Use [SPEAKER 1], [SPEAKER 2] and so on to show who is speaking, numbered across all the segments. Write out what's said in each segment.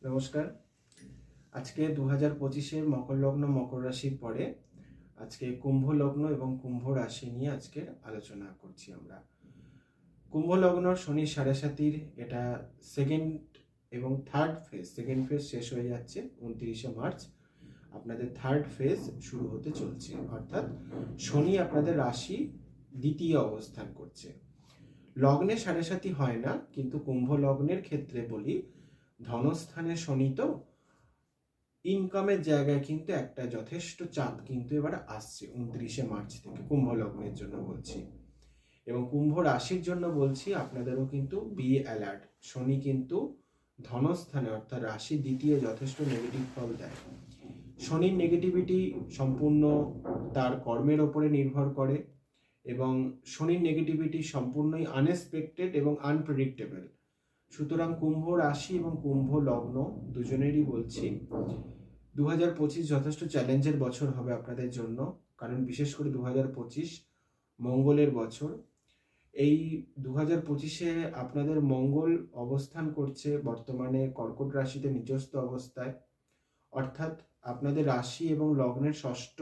[SPEAKER 1] নমস্কার। আজকে 2025-এর মকর লগ্ন মকর রাশির পরে আজকে কুম্ভ লগ্ন এবং কুম্ভ রাশি নিয়ে আজকে আলোচনা করছি আমরা। কুম্ভ লগ্ন শনি সাড়ে সাতির এটা সেকেন্ড এবং থার্ড ফেজ। সেকেন্ড ফেজ শেষ হয়ে যাচ্ছে 29শে মার্চ, আপনাদের থার্ড ফেজ শুরু হতে চলছে, অর্থাৎ শনি আপনাদের রাশি দ্বিতীয় অবস্থান করছে। লগ্নে সাড়ে সাতি হয় না, কিন্তু কুম্ভ লগ্নের ক্ষেত্রে বলি ধনস্থানে শনি তো ইনকামের জায়গায় কিন্তু একটা যথেষ্ট চাপ কিন্তু এবার আসছে 29শে মার্চ থেকে কুম্ভ লগ্নের জন্য বলছি। এবং কুম্ভ রাশির জন্য বলছি আপনাদেরও কিন্তু বি অ্যালার্ট। শনি কিন্তু ধনস্থানে অর্থাৎ রাশি দ্বিতীয় যথেষ্ট নেগেটিভ ফল দেয়। শনির নেগেটিভিটি সম্পূর্ণ তার কর্মের ওপরে নির্ভর করে এবং শনির নেগেটিভিটি সম্পূর্ণই আনএক্সপেক্টেড এবং আনপ্রেডিক্টেবল। সুতরাং কুম্ভ রাশি এবং কুম্ভ লগ্ন দুজনেরই বলছি 2025 যথেষ্ট চ্যালেঞ্জের বছর হবে আপনাদের জন্য, কারণ বিশেষ করে 2025 মঙ্গলের বছর। এই 2025-এ আপনাদের মঙ্গল অবস্থান করছে বর্তমানে কর্কট রাশিতে নিচস্থ অবস্থায়, অর্থাৎ আপনাদের রাশি এবং লগ্নের ষষ্ঠ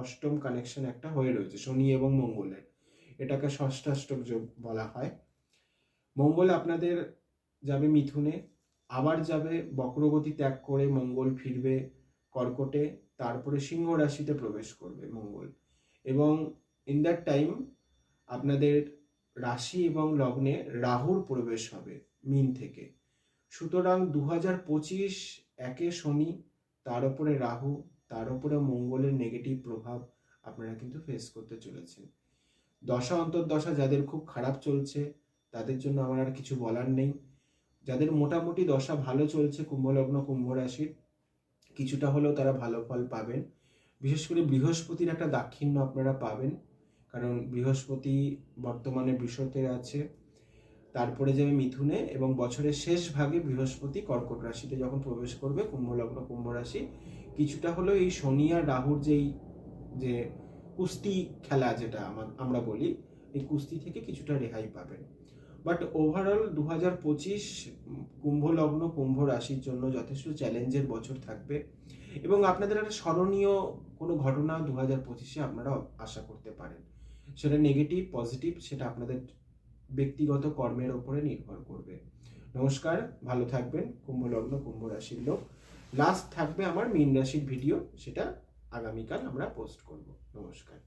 [SPEAKER 1] অষ্টম কানেকশন একটা হয়ে রয়েছে শনি এবং মঙ্গলের। এটাকে ষষ্ঠাষ্টক যোগ বলা হয়। মঙ্গল আপনাদের যাবে মিথুনে, আবার যাবে বক্রগতি ত্যাগ করে মঙ্গল ফিরবে কর্কটে, তারপরে সিংহ রাশিতে প্রবেশ করবে মঙ্গল। এবং ইন দ্যাট টাইম আপনাদের রাশি এবং লগ্নে রাহুর প্রবেশ হবে মীন থেকে। সুতরাং 2025 একে শনি, তার উপরে রাহু, তার উপরে মঙ্গলের নেগেটিভ প্রভাব আপনারা কিন্তু ফেস করতে চলেছেন। দশা অন্তর্দশা যাদের খুব খারাপ চলছে তাদের জন্য আমার আর কিছু বলার নেই। যাদের মোটামুটি দশা ভালো চলছে কুম্ভ লগ্ন কুম্ভ রাশির, কিছুটা হলেও তারা ভালো ফল পাবেন। বিশেষ করে বৃহস্পতির একটা দাক্ষিণ্য আপনারা পাবেন, কারণ বৃহস্পতি বর্তমানে বৃষতে আছে, তারপরে যাবে মিথুনে এবং বছরের শেষ ভাগে বৃহস্পতি কর্কট রাশিতে যখন প্রবেশ করবে কুম্ভ লগ্ন কুম্ভ রাশি, কিছুটা হলেও এই শনি আর রাহুর যে কুস্তি খেলা যেটা আমরা বলি, এই কুস্তি থেকে কিছুটা রেহাই পাবেন। বাট ওভারঅল 2025 কুম্ভ লগ্ন কুম্ভ রাশির জন্য যথেষ্ট চ্যালেঞ্জের বছর থাকবে এবং আপনাদের একটা স্মরণীয় কোনো ঘটনা 2025-এ আপনারা আশা করতে পারেন। সেটা নেগেটিভ পজিটিভ সেটা আপনাদের ব্যক্তিগত কর্মের ওপরে নির্ভর করবে। নমস্কার, ভালো থাকবেন কুম্ভ লগ্ন কুম্ভ রাশির লোক। লাস্ট থাকবে আমার মীন রাশির ভিডিও, সেটা আগামীকাল আমরা পোস্ট করব। নমস্কার।